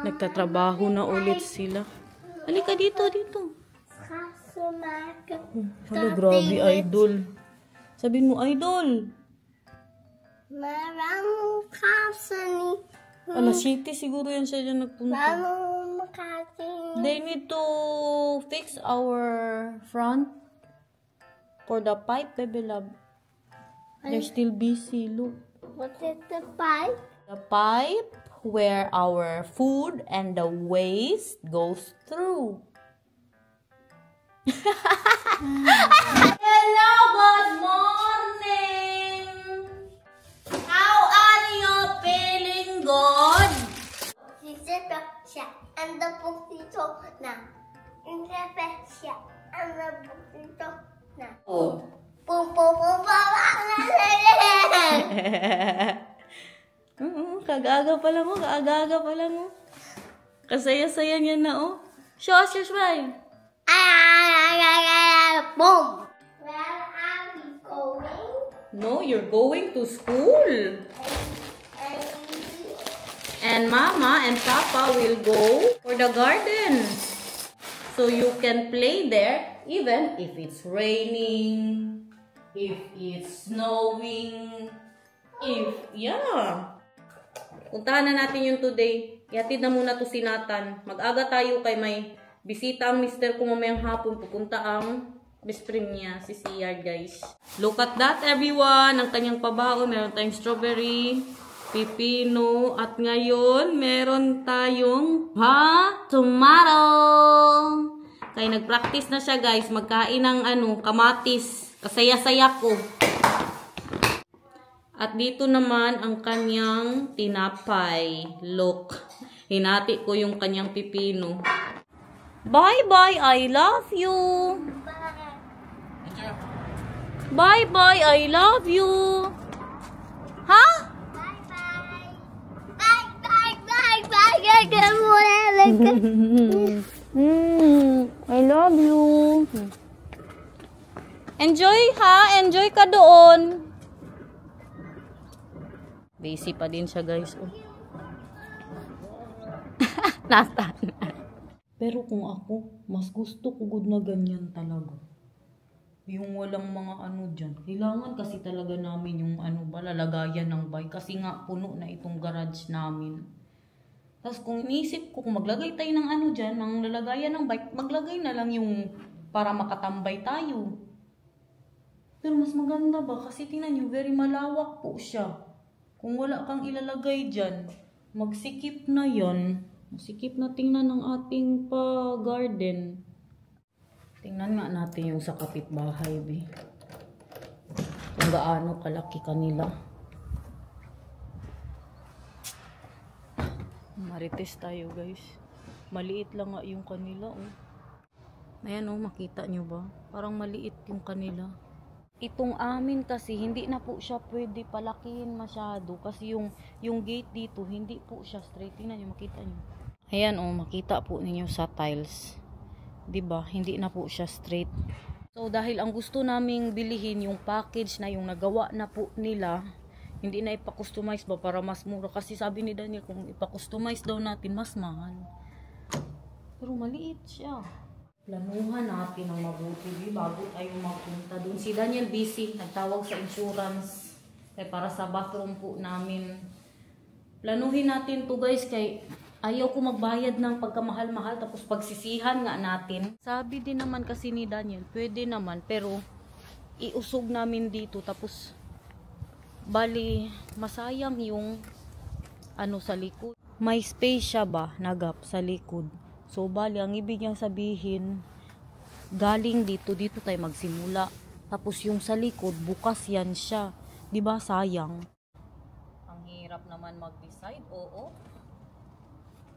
Nagtatrabaho na ulit sila. Halika dito, dito. Hala, grabe, idol. Sabihin mo, idol. Maraming kasi. Alas City, siguro yan siya dyan nagpunta. Maraming kasi. They need to fix our front for the pipe, baby love. They're still busy, look. What is the pipe? The pipe where our food and the waste goes through. Hello, good morning! How are you feeling good? Sisito siya. Ang dabog dito na. Insepe siya. Ang dabog dito na. Oh. Pum pum pum pum. Kagaga pa lang mo, kagaga pa lang mo. Kasaya-saya niya na, oh. Show us your smile. Boom! Where are we going? No, you're going to school. And Mama and Papa will go for the garden. So you can play there even if it's raining, if it's snowing, yeah. Puntahan na natin yun today. Ihatid na muna to si Nathan. Mag-aga tayo kay may bisita ang mister ko mamayang hapon. Pupunta ang best friend niya, si CR, guys. Look at that, everyone. Ang kanyang pabaon. Meron tayong strawberry, pipino, at ngayon, meron tayong tomato. Kaya nag-practice na siya, guys. Magkain ng kamatis. Kasaya-saya ko. At dito naman ang kanyang tinapay. Look. Hinati ko yung kanyang pipino. Bye-bye, I love you. Bye-bye, I love you. Ha? Bye-bye. Bye-bye. I love you. Enjoy, ha? Enjoy ka doon. Busy pa din siya, guys. Oh. Nathan. Pero kung ako, mas gusto ko good na ganyan talaga. Yung walang mga dyan. Kailangan kasi talaga namin yung lalagayan ng bike. Kasi nga puno na itong garage namin. Tapos kung iniisip ko, kung maglagay tayo ng dyan, ng lalagayan ng bike, maglagay na lang yung para makatambay tayo. Pero mas maganda ba? Kasi tingnan nyo, very malawak po siya. Kung wala kang ilalagay dyan, magsikip na yan. Magsikip na tingnan ng ating pa-garden. Tingnan nga natin yung sa kapitbahay, be. Kung gaano kalaki kanila. Marites tayo, guys. Maliit lang nga yung kanila, oh. Ayan, oh, makita nyo ba? Parang maliit yung kanila. Itong amin kasi, hindi na po siya pwede palakihin masyado. Kasi yung gate dito, hindi po siya straight. Tingnan nyo, makita nyo. Ayan, oh, makita po ninyo sa tiles. Diba? Hindi na po siya straight. So, dahil ang gusto naming bilihin yung package na yung nagawa na po nila, hindi na ipa-customize ba para mas mura. Kasi sabi ni Daniel, kung ipa-customize daw natin, mas mahal. Pero maliit siya. Planuhan natin ang mabuti bago tayo magpunta doon. Si Daniel busy, nagtawag sa insurance kaya para sa bathroom po namin. Planuhin natin to, guys, kay ayaw ko magbayad ng pagkamahal-mahal tapos pagsisihan nga natin. Sabi din naman kasi ni Daniel, pwede naman pero iusog namin dito tapos bali masayang yung sa likod. May space siya ba na gap sa likod. So, bali, ang ibig niyang sabihin, galing dito tayo magsimula. Tapos, yung sa likod, bukas yan siya. Diba, sayang? Ang hirap naman mag-decide. Oo.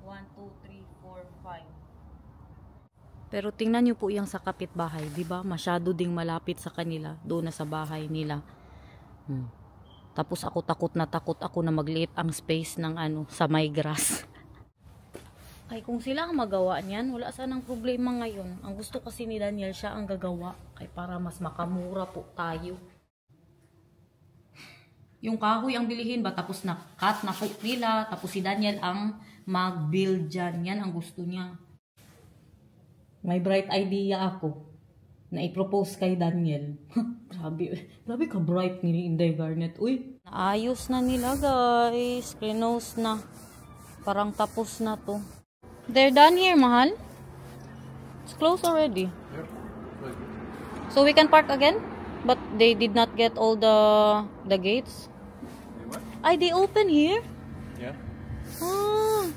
1, 2, 3, 4, 5. Pero, tingnan niyo po yung sa kapitbahay. Diba, masyado ding malapit sa kanila. Doon na sa bahay nila. Tapos, takot ako na magliit ang space ng sa may grass. Ay, kung sila ang magawa niyan, wala sanang problema ngayon. Ang gusto kasi ni Daniel, siya ang gagawa. Kaya para mas makamura po tayo. Yung kahoy ang bilihin ba? Tapos na cut na po nila. Tapos si Daniel ang mag-build dyan. Yan ang gusto niya. May bright idea ako na i-propose kay Daniel. Grabe ka bright ni Inday Garnet. Uy, naayos na nila guys. Cleanose na. Parang tapos na to. They're done here, mahal. It's closed already. Yep. So we can park again? But they did not get all the gates? What? They open here? Yeah. Ah.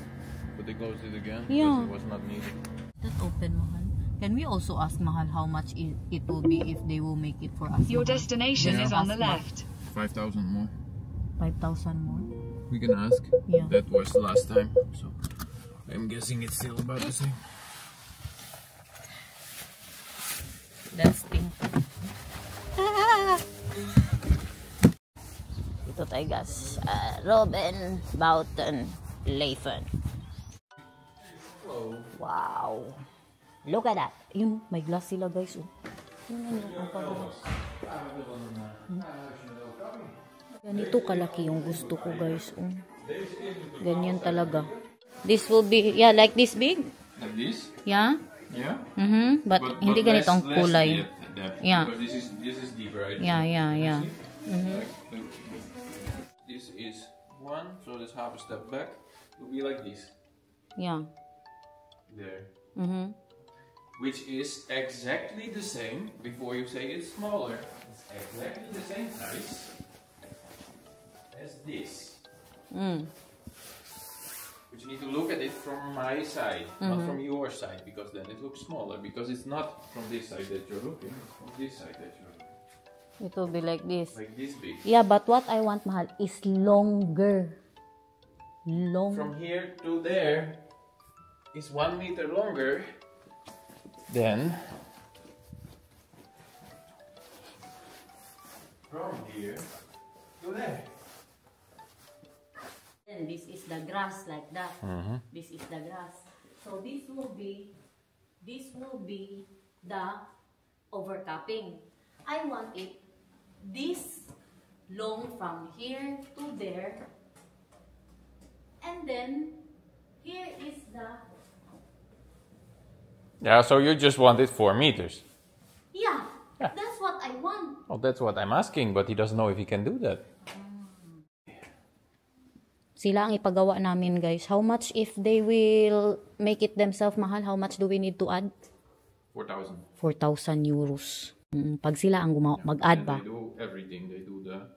But they closed it again Yeah. because it was not needed. That open, mahal. Can we also ask mahal how much it will be if they will make it for us? Your mahal? destination Yeah. is on the Ask left. 5,000 more. 5,000 more? We can ask. Yeah. That was the last time, so I'm guessing it's still about the same. That's pink. Ito tayo guys. Robin Boughton Lathan. Wow. Look at that. Yun, may glass sila guys. Oh. Yun ang pag-glass. Ganito kalaki yung gusto ko guys. Oh. Ganyan talaga. This will be, yeah, like this big? Like this? Yeah? Yeah. But hindi ganito ang kulay. Yeah. Because this is deeper, right? Yeah. This is one, so there's half a step back. It will be like this. Yeah. There. Mm-hmm. Which is exactly the same, before you say it's smaller, it's exactly the same size as this. Mm. But you need to look at it from my side, not from your side, because then it looks smaller, because it's not from this side that you're looking, it's from this side that you're looking. It will be like this. Like this big. Yeah, but what I want, mahal, is longer. From here to there is 1 meter longer than from here to there. And this is the grass like that. This is the grass. So this will be the overcapping. I want it this long from here to there. And then here is the, Yeah, so you just want it 4 meters. yeah, Yeah. that's what I want. Well, that's what I'm asking, but he doesn't know if he can do that. Sila ang ipagawa namin guys. How much if they will make it themselves, mahal? How much do we need to add? 4,000. 4,000 euros. Pag sila ang mag-add ba? They do everything. They do the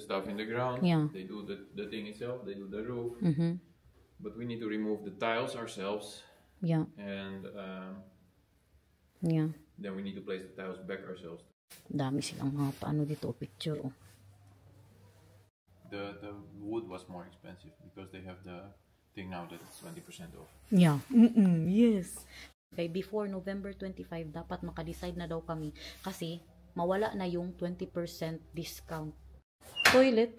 stuff in the ground. Yeah. They do the thing itself. They do the roof. Mhm. But we need to remove the tiles ourselves, Yeah. and Yeah. then we need to place the tiles back ourselves. Dami silang mga paano dito, picture. Oh. The wood was more expensive because they have the thing now that it's 20% off. Yeah. Yes. Okay, before November 25, dapat makadecide na daw kami kasi mawala na yung 20% discount. Toilet.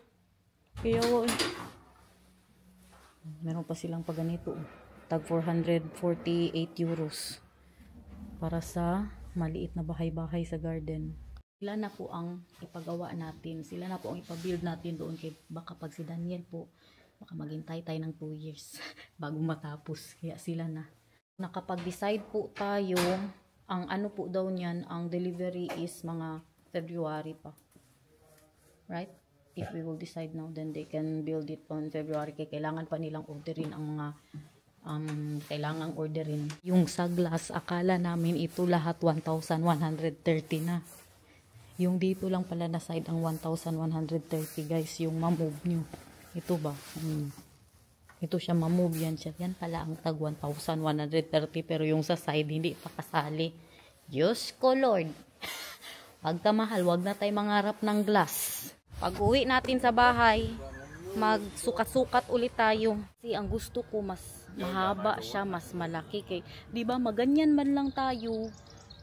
Kaya meron pa silang paganito. Tag 448 euros para sa maliit na bahay-bahay sa garden. Sila na po ang ipagawa natin. Sila na po ang ipabuild natin doon. Kaya baka pag si Daniel po, baka maghintay tayo ng 2 years bago matapos. Kaya sila na. Nakapag-decide po tayo, ang ano po daw niyan, ang delivery is mga February pa. Right? If we will decide now, then they can build it on February. Kaya kailangan pa nilang orderin ang mga kailangang orderin. Yung sa glass, akala namin ito lahat 1,130 na. Yung dito lang pala na side ang 1,130 guys, yung ma-move nyo. Ito ba? Ito siya ma-move, yan siya. Yan pala ang tag 1,130 pero yung sa side hindi pa kasali. Diyos ko Lord. Pagkamahal, wag na tayo mangarap ng glass. Pag uwi natin sa bahay, magsukat-sukat ulit tayo. Kasi ang gusto ko mas mahaba siya, mas malaki. Kay, di ba maganyan man lang tayo.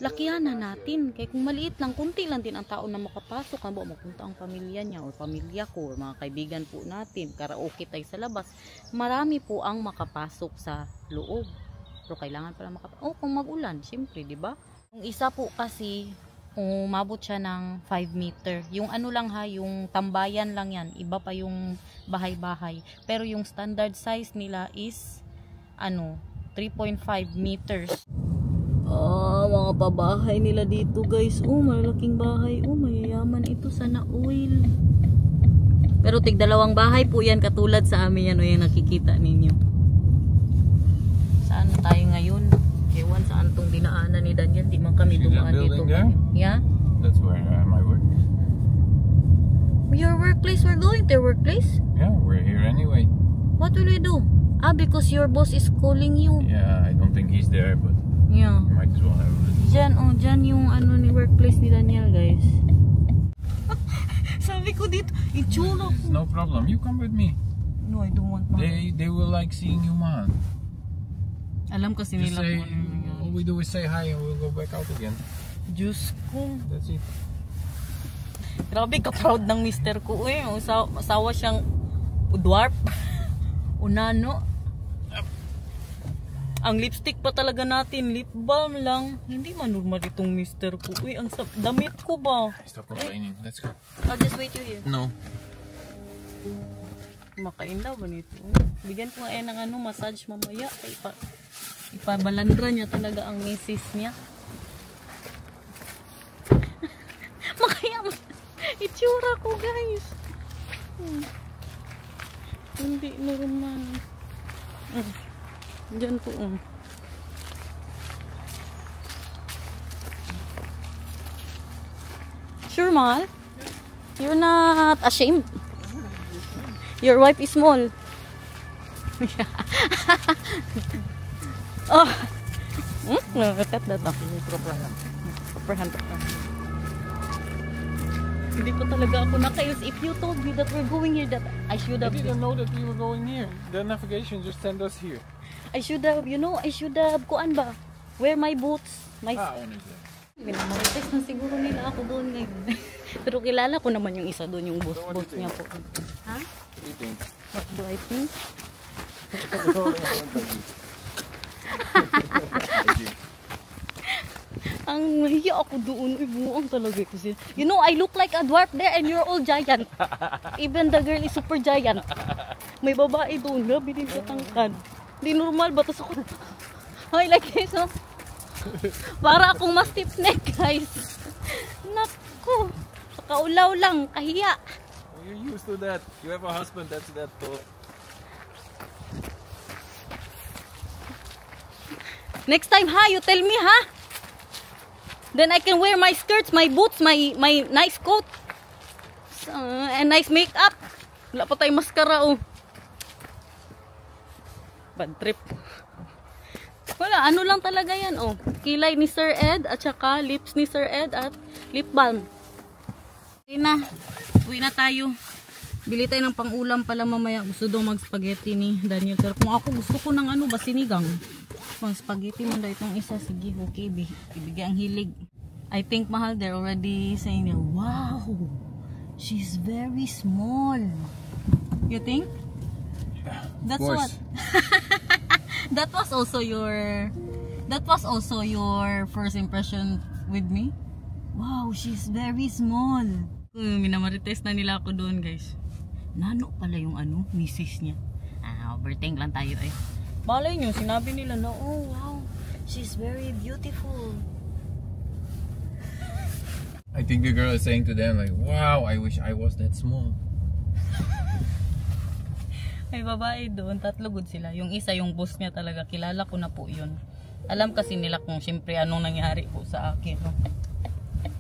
Lakihan na natin. Kaya kung maliit lang, kunti lang din ang tao na makapasok. Ano ba, mapunta ang pamilya niya o pamilya ko o mga kaibigan po natin. Karaoke tayo sa labas. Marami po ang makapasok sa loob. Pero kailangan pala makapasok. Oh, kung mag-ulan, syempre, di ba? Yung isa po kasi, umabot siya ng 5 meter. Yung ano lang ha, yung tambayan lang yan. Iba pa yung bahay-bahay. Pero yung standard size nila is 3.5 meters. Mga pabahay nila dito guys. Malalaking bahay. Mayayaman ito, sana oil. Pero tig-2 bahay po yan, katulad sa amin yan, yung nakikita ninyo. Saan tayo ngayon? Ewan saan tong dinaanan ni Daniel. Di man kami dumaan dito. There? Yeah? That's where my work is. Your workplace? We're going to your workplace? Yeah, we're here anyway. What will we do? Because your boss is calling you. Yeah, I don't think he's there, but Yeah. might as well have a little. Dyan yung ni workplace ni Daniel, guys. Sabi ko dito, itsura ko. No problem. You come with me. No, I don't want They will like seeing you, man. Alam kasi Just nila say, kung all we do is say hi and we'll go back out again. Diyos ko. That's it. Grabe ka-proud ng mister ko. Asawa siyang dwarf. Unano. Ang lipstick pa talaga natin, lip balm lang. Hindi man normal itong mister ko. Ang damit ko ba? Stop complaining. Let's go. I'll just wait you here. No. Makainda ba nito? Bigyan ko nga ng massage mamaya. Ipabalandra niya talaga ang misis niya. Makaya itsura ko guys. Hindi normal. Diyan po. Sure, Mal? You're not ashamed? Your wife is small. Oh. Cut that off. Proper hand. Hindi pa talaga ako nakayos. If you told me that we're going here, that I should have. I didn't know that we were going here. The navigation just sent us here. I should have, kuan ba? Wear my boots. I understand. Minamarites na siguro nila ako doon ngayon. Pero kilala ko naman yung isa doon, yung boss niya po. Ha? What do you think? What do I think? Ang mahiya ako doon. Buang talaga ko sila. You know, I look like a dwarf there and you're all giant. Even the girl is super giant. May babae doon. Grabe din katangkad. Di normal ba? Tapos ako, I like this, no? Para akong mas stiff neck, guys. Naku. Kaulaw lang. Kahiya. You're used to that. You have a husband that's that tall. Next time, ha? You tell me, ha? Then I can wear my skirts, my boots, my nice coat. And nice makeup. Wala pa tayong mascara, oh. Bad trip. Wala, ano lang talaga yan, oh. Kilay ni Sir Ed, at saka lips ni Sir Ed, at lip balm. Uwi na tayo. Bili tayo ng pang-ulam pala mamaya. Gusto daw mag-spaghetti ni Daniel. Pero kung ako gusto ko ng sinigang. Pang spaghetti mo daw itong isa. Sige, okay. Ibigay ang hilig. I think, mahal, they're already saying, wow, she's very small. You think? Yeah, that's what. That was also your first impression with me? Wow, she's very small. Minamarites na nila ako doon, guys. Nano pala yung misis niya. Overthink lang tayo eh. Balay nyo, sinabi nila na, oh wow, she's very beautiful. I think the girl is saying to them like, wow, I wish I was that small. May babae doon, 3 good sila. Yung isa, yung boss niya talaga, kilala ko na po yun. Alam kasi nila kung siyempre anong nangyari po sa akin. No?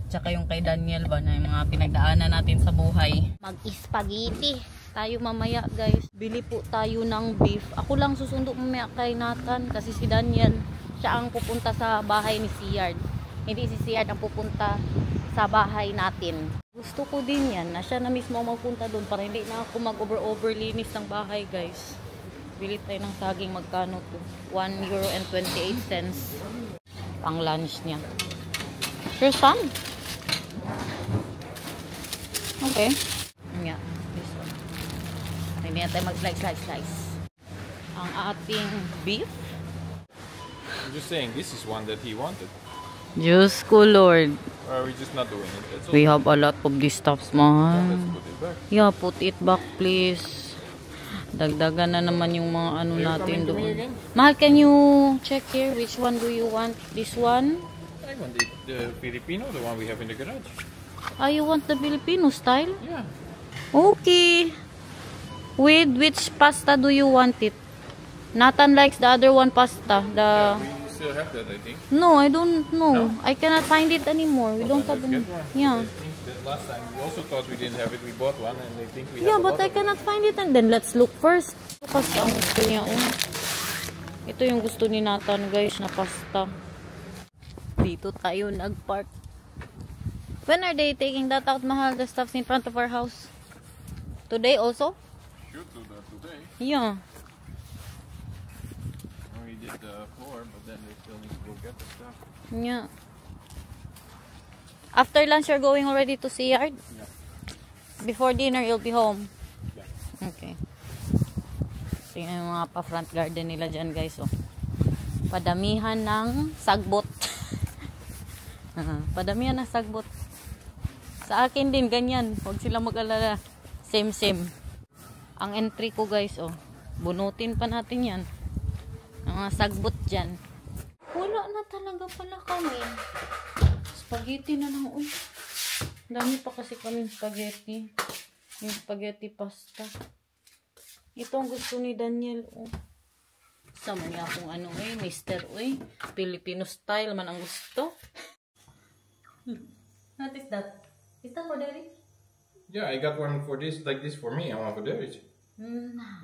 Tsaka yung kay Daniel ba, na yung mga pinagdaanan natin sa buhay. Mag-spaghetti tayo mamaya, guys. Bili po tayo ng beef. Ako lang susundo mamaya kay Nathan kasi si Daniel, siya ang pupunta sa bahay ni Siard. Hindi si Siard ang pupunta sa bahay natin. Gusto ko din yan na siya na mismo magpunta doon para hindi na ako mag-over linis ng bahay, guys. Bili tayo ng saging, magkano to? €1.28 pang lunch niya. Sure, son? Okay. Yeah, this one. Hindi na tayo mag-slice. Ang ating beef. I'm just saying, this is one that he wanted. Diyos ko, Lord. Or are we just not doing it? That's all. We have a lot of these stuffs, man. Let's put it back. Yeah, put it back, please. Dagdagan na naman yung mga ano Are you natin coming to me doon. again? Mahal, can you check here? Which one do you want? This one? I want the Filipino, the one we have in the garage. Ah, you want the Filipino style? Yeah. Okay. With which pasta do you want it? Nathan likes the other one pasta. The We still have that, I think. No, I don't know. No? I cannot find it anymore. We don't Then have let's any. get one. Yeah. I think that last time we also thought we didn't have it. We bought one, and they think we Yeah, have a but lot I of cannot find it. And then let's look first. Kasi ang gusto niya, oh. Ito yung gusto ni Nathan, guys, na pasta. Dito tayo nag-park. When are they taking that out, Mahal? The stuffs in front of our house? Today also? it. Should do that today. Yeah. We did the floor, but then they still need to go get the stuff. Yeah. After lunch, you're going already to Seayard? Yeah. Before dinner, you'll be home? Yeah. Okay. Tingnan yung mga pa-front garden nila dyan, guys, oh. Padamihan ng sagbot. Padamihan ng sagbot. Sa akin din, ganyan. Huwag sila mag-alala. Same. Ang entry ko, guys, oh. Bunutin pa natin yan. Ang mga sagbot dyan. Wala na talaga pala kami. Spaghetti na lang, uy. Dami pa kasi kaming spaghetti. Yung spaghetti pasta. Ito ang gusto ni Daniel, oh. Sama niya kung ano, Mr. Uy. Filipino style man ang gusto. What is that? Is that for Derek? Yeah, I got one for this, like this for me. I want for theirs.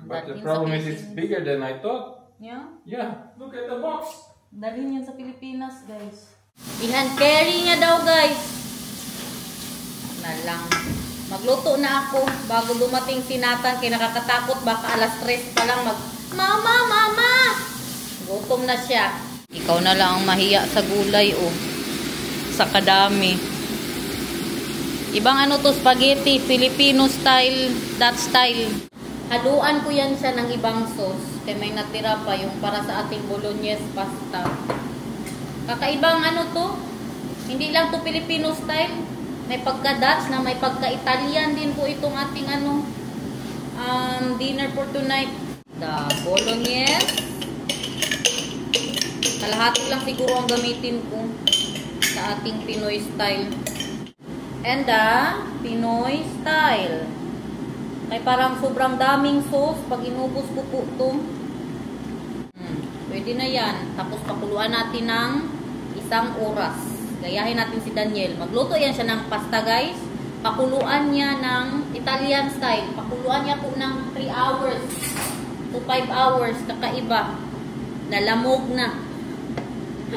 But the Dalhin problem sa is it's Pilipinas. bigger than I thought. Yeah? Yeah, look at the box. Dalhin yan sa Pilipinas, guys. I-hand carry niya daw, guys. Na lang. Magluto na ako bago dumating si Nathan. Kaya nakakatakot, baka alas 3 pa lang Mama! Mama! Gutom na siya. Ikaw na lang ang mahiya sa gulay, oh. Sa kadami. Ibang ano to, spaghetti, Filipino style, that style. Haluan ko yan siya ng ibang sauce. Kaya may natira pa yung para sa ating bolognese pasta. Kakaibang ano to. Hindi lang to Filipino style. May pagka-Dutch na may pagka-Italian din po itong ating ano dinner for tonight. The bolognese. Kalahati lang siguro ang gamitin ko sa ating Pinoy style. And the Pinoy style. May parang sobrang daming sauce. Pag inubos ko po ito. Pwede na yan. Tapos pakuluan natin ng 1 oras. Gayahin natin si Daniel. Magluto yan siya ng pasta, guys. Pakuluan niya ng Italian style. Pakuluan niya po ng 3 hours to 5 hours. Kakaiba. Nalamog na.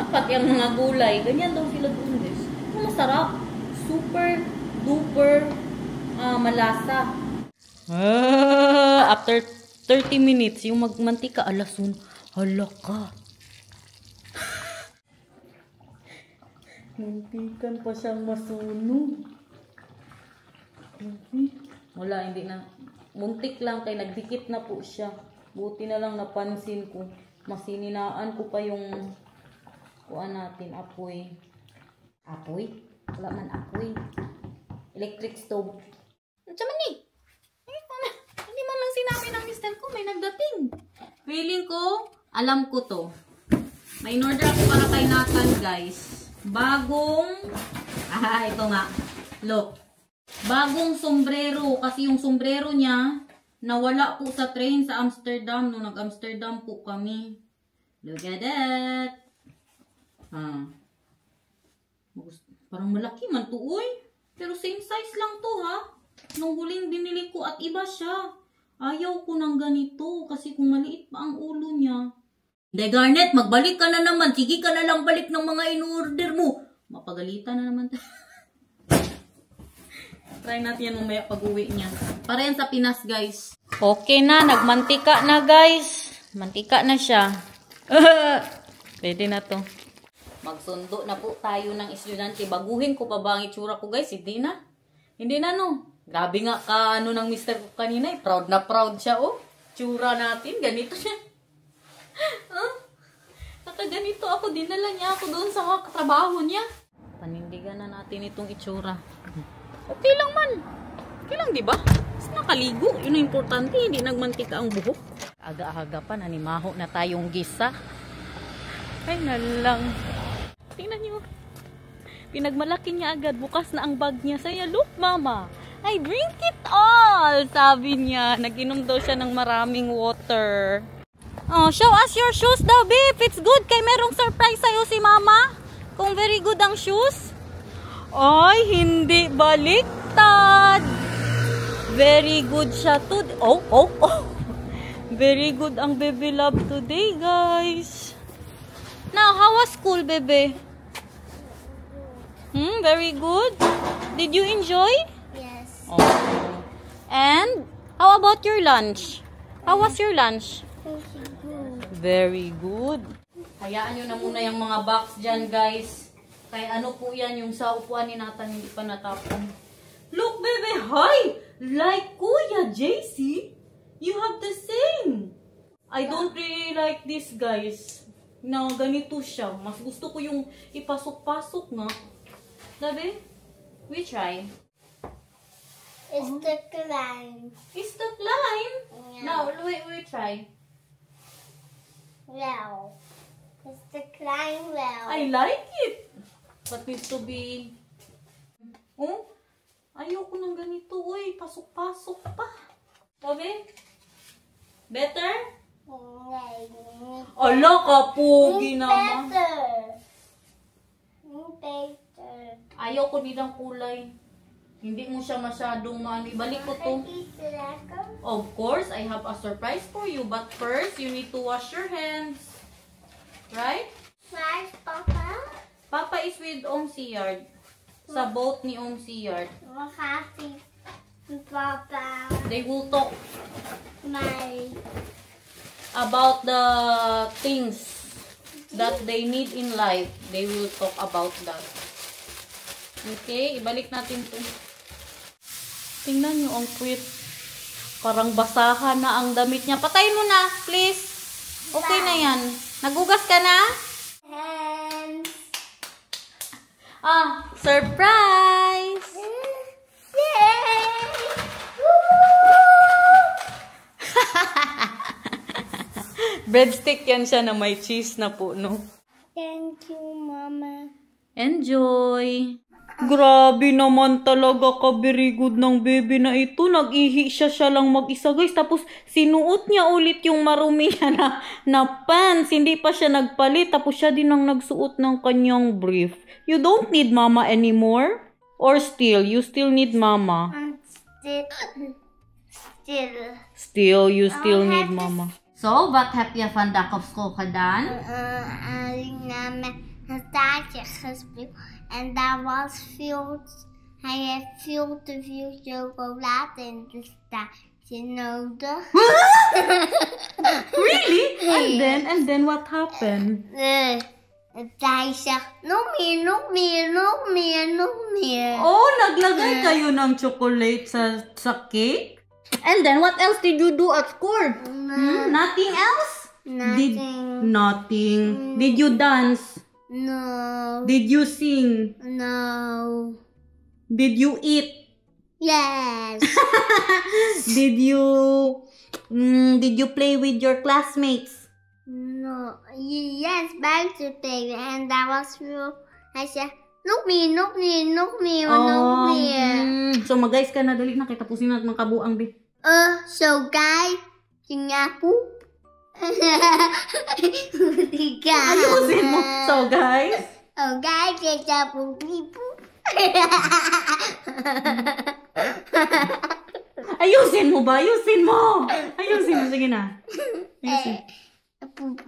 Pati ang mga gulay. Ganyan daw sila doon, guys. Masarap. Super duper malasa. After 30 minutes, yung magmantika, alasun. Hala ka. Muntikan pa siyang masunog. Wala, hindi na. Muntik lang kay nagdikit na po siya. Buti na lang napansin ko. Masininaan ko pa yung kuha natin, apoy. Apoy? Wala man apoy. Electric stove. Ano man ni? Hindi man lang sinabi ng mister ko, may nagdating. Feeling ko, alam ko to. May in-order ako para kay Nathan, guys. Bagong, ito nga. Look. Bagong sombrero. Kasi yung sombrero niya, nawala po sa train sa Amsterdam. Nung nag-Amsterdam po kami. Look at that. Parang malaki man to, uy. Pero same size lang to, ha. Nung huling binili ko at iba siya. Ayaw ko ng ganito. Kasi kung maliit pa ang ulo niya. Hindi, Garnet, magbalik ka na naman. Sige ka na lang balik ng mga in-order mo. Mapagalitan na naman. Try natin yan mamaya pag-uwi niya. Para yan sa Pinas, guys. Okay na, nagmantika na, guys. Mantika na siya. Pwede na to. Magsundo na po tayo ng estudyante. Baguhin ko pa ba ang itsura ko, guys? Hindi na. Hindi na, no. Grabe nga ka, ano ng mister ko kanina. Proud na proud siya, oh. Tsura natin, ganito siya. Nakaganito ganito ako, dinala niya ako doon sa trabaho niya. Panindigan na natin itong itsura. Okay lang man. Okay lang, di ba? Mas nakaligo. Yun ang importante, hindi nagmantika ang buhok. Aga-aga pa, nanimaho na tayong gisa. Ay nalang. Tingnan niyo. Pinagmalaki niya agad. Bukas na ang bag niya. Saya, look, mama. I drink it all, sabi niya. Nag-inom daw siya ng maraming water. Oh, show us your shoes daw, babe. It's good. Kay merong surprise sa'yo si mama. Kung very good ang shoes. Ay, hindi baliktad. Very good siya today. Oh. Very good ang baby love today, guys. Now, how was school, baby? Very good. Did you enjoy? Yes. Oh. And, how about your lunch? How was your lunch? Very good. Hayaan nyo na muna yung mga box dyan, guys. Kaya ano po yan, yung sa upuan ni Nathan, hindi pa natapon. Look, baby, hi! Like Kuya JC, you have the same. I don't really like this, guys. Na ganito siya. Mas gusto ko yung ipasok-pasok nga. Sabi, we try. It's the climb. It's the climb. Yeah. Now, we try. Well. It's the climb well. I like it. But needs to be... Oh, ayoko ng ganito. Uy, pasok-pasok pa. Sabi? Better? Ala ka, pogi naman. Better. Ayoko nilang kulay. Hindi mo siya masyadong Ibalik ko to. Of course, I have a surprise for you. But first, you need to wash your hands. Right? Where's Papa? Papa is with Siyard. Sa boat ni Siyard. Happy Papa. They will talk My. about the things that they need in life. They will talk about that. Okay, ibalik natin to. Tingnan nyo ang cute. Parang basahan na ang damit niya. Patayin mo na, please. Okay na yan. Nagugas ka na? Hands. Ah, surprise! Yay! Breadstick yan siya na may cheese na po, no? Thank you, Mama. Enjoy! Grabe naman talaga ka, very good ng baby na ito. Nag-ihi siya lang mag-isa, guys. Tapos, sinuot niya ulit yung marumi niya na pants. Hindi pa siya nagpalit. Tapos, siya din ang nagsuot ng kanyang brief. You don't need mama anymore? Or still? You still need mama? I'm Still, you still need mama. So, wat heb je vandaag op school gedaan? Taartje gespeeld en daar was hij heeft veel te veel chocolade in de taartje nodig. Really? And then what happened? Hij zegt nog meer. Oh, naglagay kayo ng chocolate sa cake? And then what else did you do at school? Nothing else? Nothing. Did you dance? No. Did you sing? No. Did you eat? Yes. Did you play with your classmates? No. Yes, back to play. And that was real. I said, nog meer. So mag-guys ka na, dali na kita pusin natin makabuang di. So guys, tingnan po. Ayusin mo. So guys. Oh guys, kita po. Ayusin mo ba? Ayusin mo. Sige na. Ayusin. Poop.